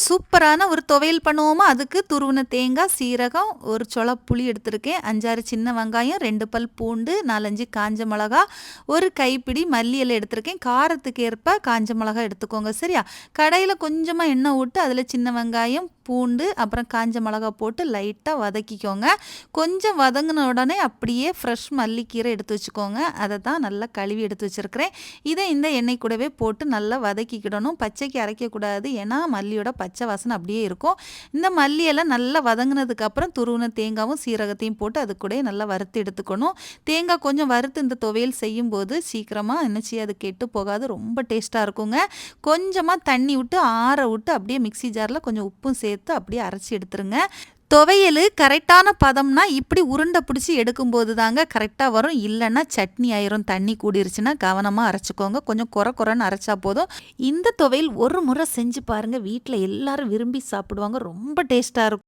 சூப்பரான ஒரு துவையல் பண்ணுவோமா? அதுக்கு துருவின தேங்காய், சீரகம், ஒரு சொல புளி எடுத்திருக்கேன், 5, 6 சின்ன வெங்காயம், 2 பல் பூண்டு, 4, 5 காஞ்ச மிளகா, ஒரு கைப்பிடி மல்லி இலை எடுத்திருக்கேன். காரத்துக்கு ஏற்ப காஞ்ச மிளகா எடுத்துக்கோங்க சரியா? கடாயில் கொஞ்சமாக எண்ணெய் விட்டு அதில் சின்ன வெங்காயம், பூண்டு, அப்புறம் காஞ்ச மிளகா போட்டு லைட்டாக வதக்கிக்கோங்க. கொஞ்சம் வதங்கின உடனே அப்படியே ஃப்ரெஷ் மல்லிக்கீரை எடுத்து வச்சுக்கோங்க. அதை தான் நல்லா கழுவி எடுத்து வச்சுருக்கிறேன். இதை இந்த எண்ணெய் கூடவே போட்டு நல்லா வதக்கிக்கிடணும். பச்சைக்கு அரைக்கக்கூடாது, ஏன்னா மல்லியோட பச்சை வாசனை அப்படியே இருக்கும். இந்த மல்லியெல்லாம் நல்லா வதங்கினதுக்கப்புறம் துருவின தேங்காயும் சீரகத்தையும் போட்டு அது கூட நல்லா வறுத்து எடுத்துக்கணும். தேங்காய் கொஞ்சம் வறுத்து இந்த துவையல் செய்யும்போது சீக்கிரமாக என்னச்சி அது கெட்டு போகாது, ரொம்ப டேஸ்ட்டாக இருக்குங்க. கொஞ்சமாக தண்ணி விட்டு ஆற விட்டு அப்படியே மிக்சி ஜாரில் கொஞ்சம் உப்பும் சேர்த்து அப்படியே அரைச்சி எடுத்துருங்க. துவையல் கரெக்டான பதம்னா இப்படி உருண்டை பிடிச்சி எடுக்கும்போது தாங்க கரெக்டாக வரும். இல்லைன்னா சட்னி ஆயிரும், தண்ணி கூடிருச்சுன்னா கவனமாக அரைச்சிக்கோங்க. கொஞ்சம் குறைன்னு அரைச்சா போதும். இந்த துவையல் ஒரு முறை செஞ்சு பாருங்கள், வீட்டில் எல்லாரும் விரும்பி சாப்பிடுவாங்க, ரொம்ப டேஸ்ட்டாக இருக்கும்.